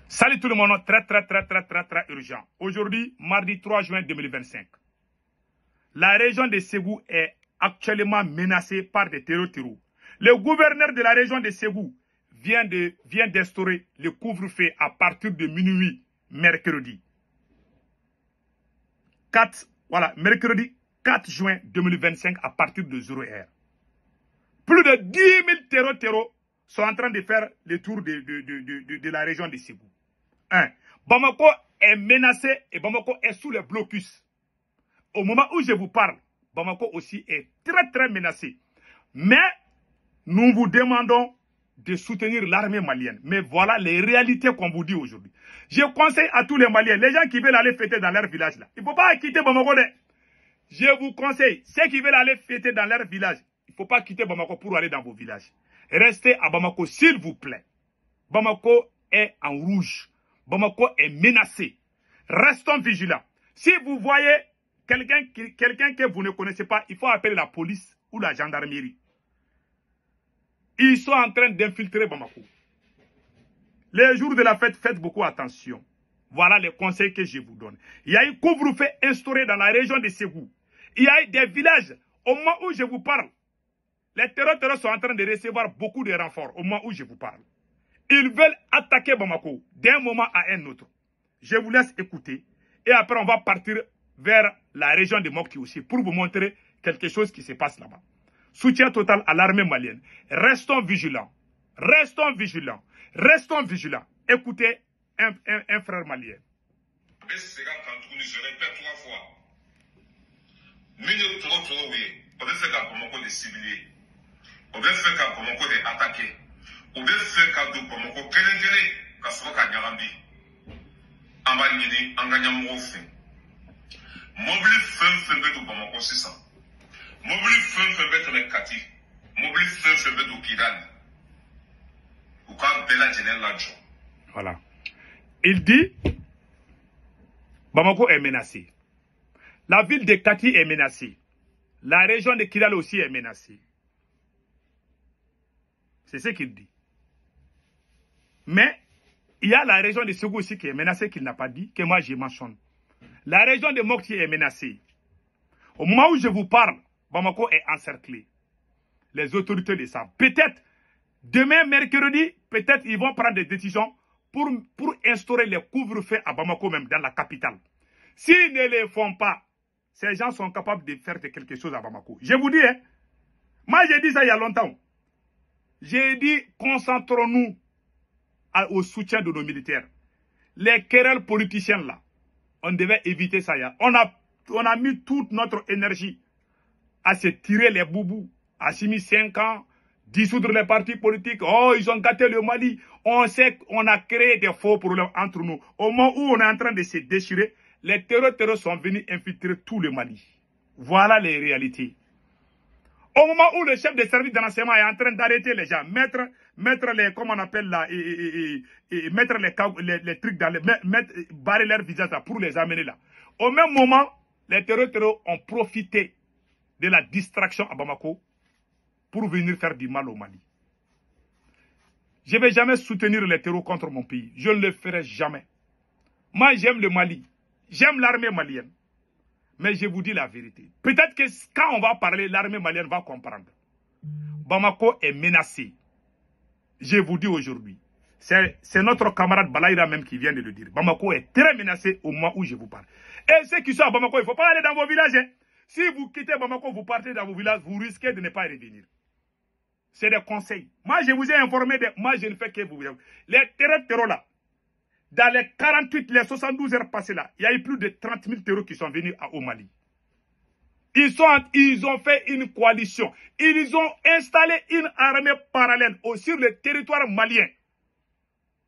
Salut tout le monde, très urgent. Aujourd'hui, mardi 3 juin 2025. La région de Ségou est actuellement menacée par des terreaux. Le gouverneur de la région de Ségou vient d'instaurer le couvre-feu à partir de minuit mercredi. Mercredi 4 juin 2025 à partir de 0h. Plus de 10 000 terreaux sont en train de faire le tour de la région de Ségou. 1. Bamako est menacé et Bamako est sous le blocus. Au moment où je vous parle, Bamako aussi est très menacé. Mais nous vous demandons de soutenir l'armée malienne. Mais voilà les réalités qu'on vous dit aujourd'hui. Je conseille à tous les Maliens, les gens qui veulent aller fêter dans leur village là. Il ne faut pas quitter Bamako. Je vous conseille, ceux qui veulent aller fêter dans leur village, il ne faut pas quitter Bamako pour aller dans vos villages. Restez à Bamako, s'il vous plaît. Bamako est en rouge. Bamako est menacé. Restons vigilants. Si vous voyez quelqu'un que vous ne connaissez pas, il faut appeler la police ou la gendarmerie. Ils sont en train d'infiltrer Bamako. Les jours de la fête, faites beaucoup attention. Voilà les conseils que je vous donne. Il y a un couvre-feu instauré dans la région de Ségou. Il y a des villages. Au moment où je vous parle, les terroristes sont en train de recevoir beaucoup de renforts. Au moment où je vous parle. Ils veulent attaquer Bamako d'un moment à un autre. Je vous laisse écouter. Et après, on va partir vers la région de Mopti aussi pour vous montrer quelque chose qui se passe là-bas. Soutien total à l'armée malienne. Restons vigilants. Restons vigilants. Restons vigilants. Écoutez un frère malien. Je répète 3 fois. On veut faire Bamako de civiliers. On veut faire Bamako de attaquer. On veut faire Bamako kele kasoka nyarambi. Ambanyini anganya mofe. Mobile femme de Bamako 600. Mobile femme de Kati. Mobile femme de Kidal. Ou quand Bella Jenel Ladjo. Voilà. Il dit Bamako est menacée. La ville de Kati est menacée. La région de Kidal aussi est menacée. C'est ce qu'il dit. Mais il y a la région de Ségou aussi qui est menacée, qu'il n'a pas dit, que moi je mentionne. La région de Mopti est menacée. Au moment où je vous parle, Bamako est encerclé. Les autorités le savent. Peut-être, demain, mercredi, peut-être ils vont prendre des décisions pour instaurer les couvre-feux à Bamako, même dans la capitale. S'ils ne le font pas, ces gens sont capables de faire quelque chose à Bamako. Je vous dis, hein, moi j'ai dit ça il y a longtemps. J'ai dit, concentrons-nous au soutien de nos militaires. Les querelles politiciennes là, on devait éviter ça. On a mis toute notre énergie à se tirer les boubous, à 5 ans, dissoudre les partis politiques. Oh, ils ont gâté le Mali. On sait qu'on a créé des faux problèmes entre nous. Au moment où on est en train de se déchirer, les terroristes sont venus infiltrer tout le Mali. Voilà les réalités. Au moment où le chef de service de renseignement est en train d'arrêter les gens, mettre les, comment on appelle là, mettre les trucs dans barrer leur visage là pour les amener là. Au même moment, les terroristes ont profité de la distraction à Bamako pour venir faire du mal au Mali. Je ne vais jamais soutenir les terroristes contre mon pays. Je ne le ferai jamais. Moi, j'aime le Mali. J'aime l'armée malienne. Mais je vous dis la vérité. Peut-être que quand on va parler, l'armée malienne va comprendre. Bamako est menacé. Je vous dis aujourd'hui. C'est notre camarade Balaïra même qui vient de le dire. Bamako est très menacé au moment où je vous parle. Et ceux qui sont à Bamako, il ne faut pas aller dans vos villages. Hein. Si vous quittez Bamako, vous partez dans vos villages, vous risquez de ne pas revenir. C'est des conseils. Moi, je vous ai informé. Moi, je ne fais que vous. Les terroristes là. Dans les 48, les 72 heures passées là, il y a eu plus de 30 000 terroristes qui sont venus au Mali. Ils ont fait une coalition. Ils ont installé une armée parallèle sur le territoire malien.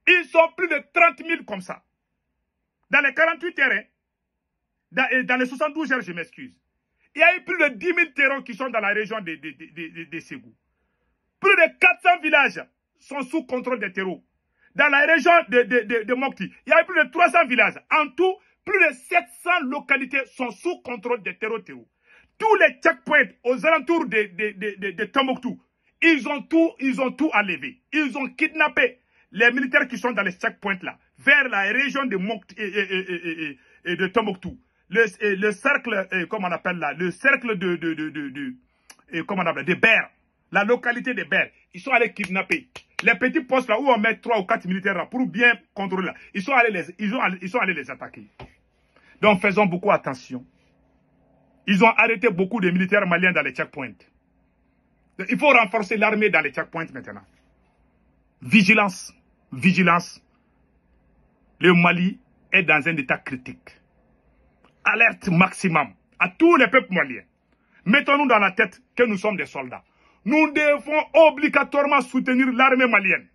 Ils sont plus de 30 000 comme ça. Dans les 48 heures, dans les 72 heures, je m'excuse. Il y a eu plus de 10 000 terroristes qui sont dans la région de Ségou. Plus de 400 villages sont sous contrôle des terroristes. Dans la région de Mopti, il y a plus de 300 villages. En tout, plus de 700 localités sont sous contrôle des terroristes. Tous les checkpoints aux alentours de Tombouctou, ils ont tout enlevé. Ils ont kidnappé les militaires qui sont dans les checkpoints là, vers la région de Mokti et de Tombouctou, le cercle, comment on appelle là, le cercle comment on appelle, de Ber, la localité de Ber, ils sont allés kidnapper. Les petits postes là où on met 3 ou 4 militaires là pour bien contrôler là, ils sont allés les attaquer. Donc faisons beaucoup attention. Ils ont arrêté beaucoup de militaires maliens dans les checkpoints. Il faut renforcer l'armée dans les checkpoints maintenant. Vigilance, vigilance. Le Mali est dans un état critique. Alerte maximum à tous les peuples maliens. Mettons-nous dans la tête que nous sommes des soldats. Nous devons obligatoirement soutenir l'armée malienne.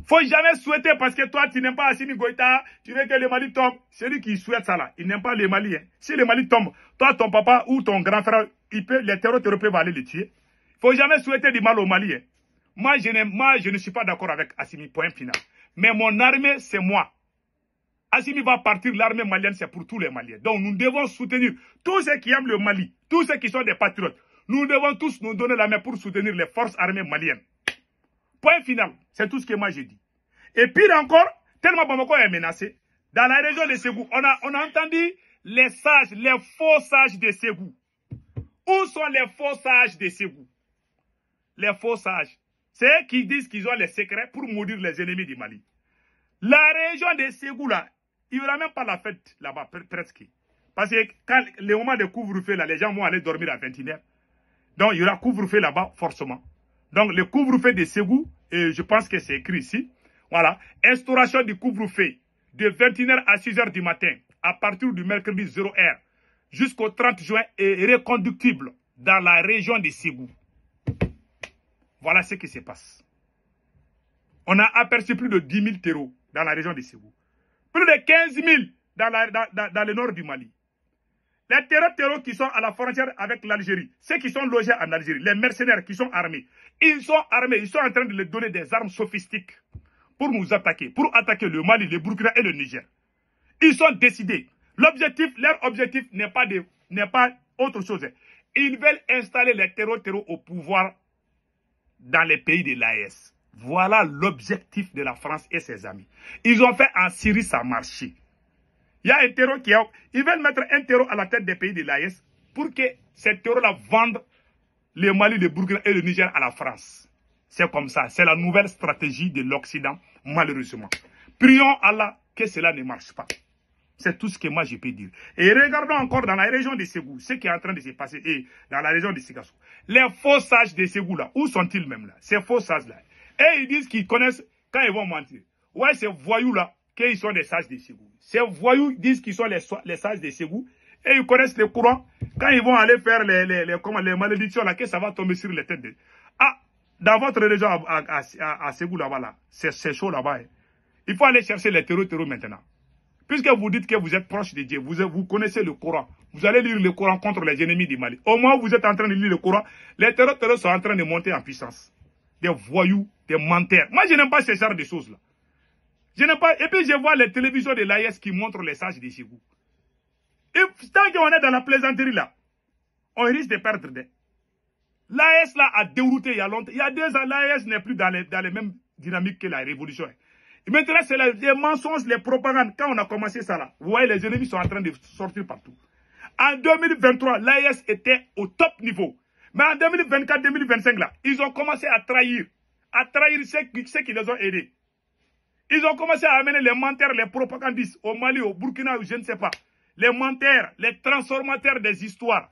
Faut jamais souhaiter parce que toi, tu n'aimes pas Assimi Goïta, tu veux que le Mali tombe. Celui qui souhaite ça là, il n'aime pas les Maliens. Si le Mali tombe, toi, ton papa ou ton grand frère, les terroristes peuvent aller les tuer. Faut jamais souhaiter du mal aux Maliens. Moi, je ne suis pas d'accord avec Assimi, point final. Mais mon armée, c'est moi. Assimi va partir, l'armée malienne, c'est pour tous les Maliens. Donc, nous devons soutenir tous ceux qui aiment le Mali, tous ceux qui sont des patriotes. Nous devons tous nous donner la main pour soutenir les forces armées maliennes. Point final. C'est tout ce que moi j'ai dit. Et pire encore, tellement Bamako est menacé, dans la région de Ségou, on a entendu les sages, les faux sages de Ségou. Où sont les faux sages de Ségou? Les faux sages. C'est eux qui disent qu'ils ont les secrets pour maudire les ennemis du Mali. La région de Ségou, là, il n'y aura même pas la fête là-bas, presque. Parce que quand le moment de couvre-feu, là, les gens vont aller dormir à 21h. Donc, il y aura couvre-feu là-bas, forcément. Donc, le couvre-feu de Ségou, et je pense que c'est écrit ici, voilà, instauration du couvre-feu de 21h à 6h du matin, à partir du mercredi 0h, jusqu'au 30 juin, est reconductible dans la région de Ségou. Voilà ce qui se passe. On a aperçu plus de 10 000 terreaux dans la région de Ségou. Plus de 15 000 dans le nord du Mali. Les terreaux qui sont à la frontière avec l'Algérie, ceux qui sont logés en Algérie, les mercenaires qui sont armés, ils sont armés, ils sont en train de leur donner des armes sophistiques pour nous attaquer, pour attaquer le Mali, le Burkina et le Niger. Ils sont décidés. Leur objectif n'est pas autre chose. Ils veulent installer les terreaux au pouvoir dans les pays de l'AES. Voilà l'objectif de la France et ses amis. Ils ont fait en Syrie, ça a marché. Il y a un terreau qui est... Ils veulent mettre un terreau à la tête des pays de l'AES pour que ces terreaux-là vendent le Mali, le Burkina et le Niger à la France. C'est comme ça. C'est la nouvelle stratégie de l'Occident, malheureusement. Prions Allah que cela ne marche pas. C'est tout ce que moi je peux dire. Et regardons encore dans la région de Ségou, ce qui est en train de se passer, et dans la région de Sigassou. Les faux sages de Ségou là, où sont-ils même là? Ces faux sages là. Et ils disent qu'ils connaissent, quand ils vont mentir. Ouais, ces voyous là, qu'ils sont des sages de Ségou. Ces voyous disent qu'ils sont les sages de Ségou, et ils connaissent le courant. Quand ils vont aller faire les malédictions là, que ça va tomber sur les têtes de... Ah, dans votre région à Ségou là-bas là, c'est chaud là-bas. Hein. Il faut aller chercher les terreaux maintenant. Puisque vous dites que vous êtes proche de Dieu, vous connaissez le Coran, vous allez lire le Coran contre les ennemis du Mali. Au moment où vous êtes en train de lire le Coran, les terreaux sont en train de monter en puissance. Des voyous, des menteurs. Moi, je n'aime pas ce genre de choses-là. Je n'aime pas. Et puis, je vois les télévisions de l'AES qui montrent les sages de Ségou. Et tant qu'on est dans la plaisanterie là, on risque de perdre des. L'AES là a dérouté il y a longtemps. Il y a 2 ans, l'AES n'est plus dans les mêmes dynamiques que la révolution. Et maintenant, c'est les mensonges, les propagandes. Quand on a commencé ça là, vous voyez, les ennemis sont en train de sortir partout. En 2023, l'AES était au top niveau. Mais en 2024-2025 là, ils ont commencé à trahir ceux qui les ont aidés. Ils ont commencé à amener les menteurs, les propagandistes au Mali, au Burkina, ou je ne sais pas. Les menteurs, les transformateurs des histoires.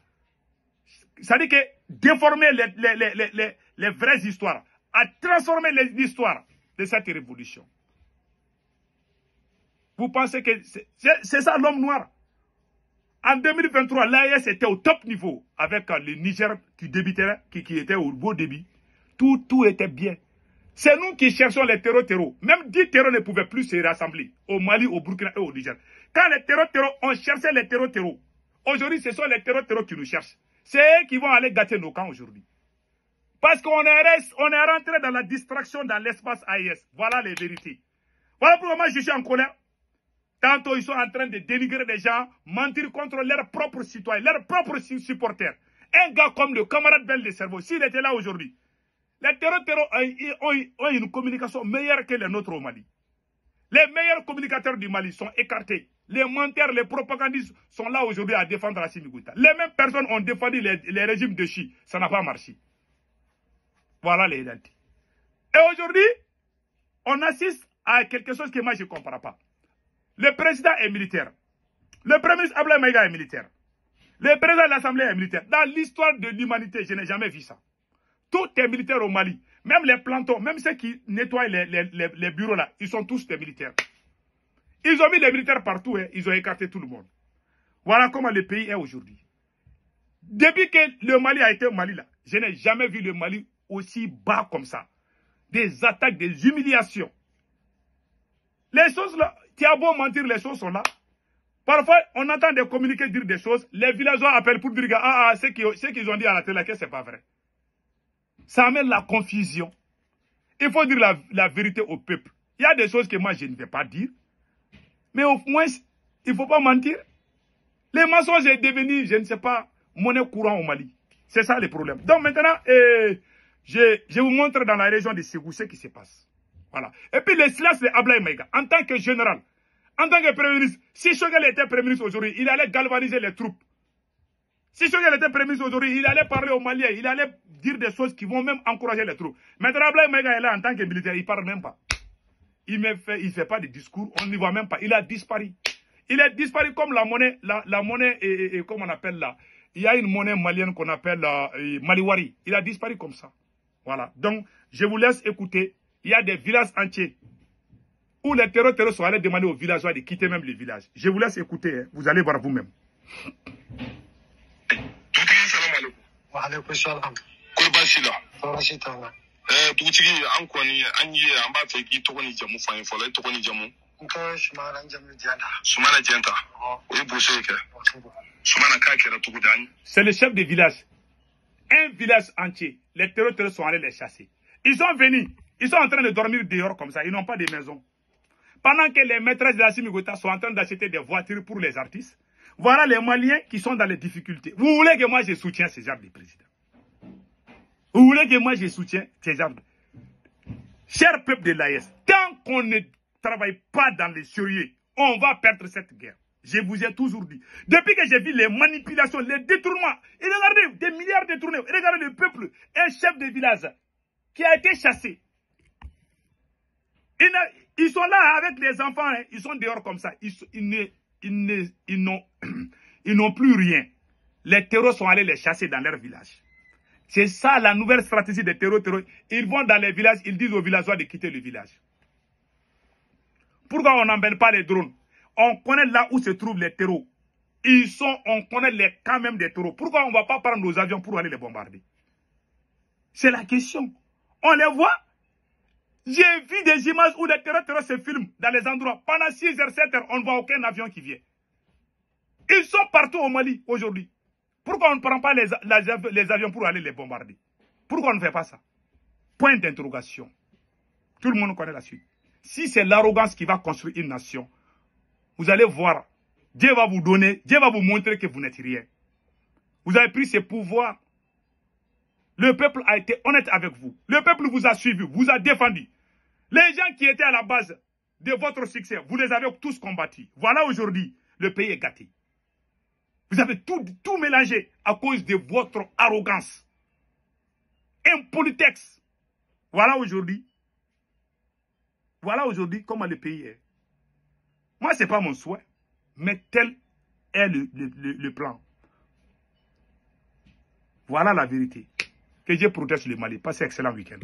C'est-à-dire que déformer les vraies histoires, à transformer l'histoire de cette révolution. Vous pensez que c'est ça l'homme noir? En 2023, l'AES était au top niveau avec le Niger qui débitait, qui était au beau débit. Tout était bien. C'est nous qui cherchons les terreaux. Même 10 terreaux ne pouvaient plus se rassembler au Mali, au Burkina et au Niger. Quand les terreaux, on cherchait les terreaux. Aujourd'hui, ce sont les terreaux qui nous cherchent. C'est eux qui vont aller gâter nos camps aujourd'hui. Parce qu'on est rentré dans la distraction dans l'espace AES. Voilà les vérités. Voilà pourquoi moi je suis en colère. Tantôt ils sont en train de dénigrer des gens, mentir contre leurs propres citoyens, leurs propres supporters. Un gars comme le camarade Bel de Cerveau, s'il était là aujourd'hui, Les terroristes ont une communication meilleure que les nôtres au Mali. Les meilleurs communicateurs du Mali sont écartés. Les menteurs, les propagandistes sont là aujourd'hui à défendre Assimi Goïta. Les mêmes personnes ont défendu les régimes de Chi. Ça n'a pas marché. Voilà les réalités. Et aujourd'hui, on assiste à quelque chose que moi je ne comprends pas. Le président est militaire. Le premier ministre Abdoulaye Maïga est militaire. Le président de l'Assemblée est militaire. Dans l'histoire de l'humanité, je n'ai jamais vu ça. Tout est militaire au Mali. Même les plantons, même ceux qui nettoient les bureaux là, ils sont tous des militaires. Ils ont mis des militaires partout, hein, ils ont écarté tout le monde. Voilà comment le pays est aujourd'hui. Depuis que le Mali a été au Mali là, je n'ai jamais vu le Mali aussi bas comme ça. Des attaques, des humiliations. Les choses là, tu as beau mentir, les choses sont là. Parfois, on entend des communiqués dire des choses, les villageois appellent pour dire ce qu'ils ont dit à la télé, que c'est pas vrai. Ça amène la confusion. Il faut dire la vérité au peuple. Il y a des choses que moi je ne vais pas dire. Mais au moins, il ne faut pas mentir. Les mensonges est devenu, je ne sais pas, monnaie courante au Mali. C'est ça le problème. Donc maintenant, je vous montre dans la région de Ségou ce qui se passe. Voilà. Et puis le silence de Abdoulaye Maïga, en tant que général, en tant que premier ministre, si Choguel était premier ministre aujourd'hui, il allait galvaniser les troupes. Si Choguel était premier ministre aujourd'hui, il allait parler aux Maliens, il allait dire des choses qui vont même encourager les troupes. Maintenant, Abdoulaye Maïga est là en tant que militaire, il ne parle même pas. Il ne fait pas de discours, on n'y voit même pas. Il a disparu. Il est disparu comme la monnaie, comme on appelle là. Il y a une monnaie malienne qu'on appelle Maliwari. Il a disparu comme ça. Voilà. Donc, je vous laisse écouter. Il y a des villages entiers où les terroristes sont allés demander aux villageois de quitter même les villages. Je vous laisse écouter. Hein. Vous allez voir vous-même. Wa alaikum salam. Kurbashila. Farashitana. Dugutigi an kɔni an ye an b'a fɛ k'i tɔgɔ ni jamu fɔ an ye fɔlɔ i tɔgɔ ni jamu. N ka Sumana Jamu Dianta. Sumana Dianta. O ye boso ye kɛ. Sumana k'a kɛra cogo di an ye. C'est le chef de village. Un village entier. Les terroristes sont allés les chasser. Ils sont venus. Ils sont en train de dormir dehors comme ça. Ils n'ont pas de maison. Pendant que les maîtresses de Assimi Goïta sont en train d'acheter des voitures pour les artistes. Voilà les Maliens qui sont dans les difficultés. Vous voulez que moi je soutienne ces genres de président? Vous voulez que moi je soutienne ces genres de... Cher peuple de l'AES, tant qu'on ne travaille pas dans les sérieux, on va perdre cette guerre. Je vous ai toujours dit. Depuis que j'ai vu les manipulations, les détournements, et regardez, des milliards détournés, regardez le peuple, un chef de village qui a été chassé. Ils sont là avec les enfants, hein, ils sont dehors comme ça. Ils n'ont plus rien. Les terroristes sont allés les chasser dans leur village. C'est ça la nouvelle stratégie des terroristes. Ils vont dans les villages, ils disent aux villageois de quitter le village. Pourquoi on n'emmène pas les drones? On connaît là où se trouvent les terroristes. On connaît les camps même des terroristes. Pourquoi on ne va pas prendre nos avions pour aller les bombarder? C'est la question. On les voit. J'ai vu des images où les terroristes se filment dans les endroits. Pendant 6 h, 7 h, on ne voit aucun avion qui vient. Ils sont partout au Mali aujourd'hui. Pourquoi on ne prend pas les avions pour aller les bombarder? Pourquoi on ne fait pas ça? Point d'interrogation. Tout le monde connaît la suite. Si c'est l'arrogance qui va construire une nation, vous allez voir, Dieu va vous donner, Dieu va vous montrer que vous n'êtes rien. Vous avez pris ces pouvoirs. Le peuple a été honnête avec vous. Le peuple vous a suivi, vous a défendu. Les gens qui étaient à la base de votre succès, vous les avez tous combattus. Voilà aujourd'hui, le pays est gâté. Vous avez tout mélangé à cause de votre arrogance. Impolitex. Voilà aujourd'hui comment le pays est. Moi, ce n'est pas mon souhait, mais tel est le plan. Voilà la vérité. Que Dieu protège le Mali. Passez un excellent week-end.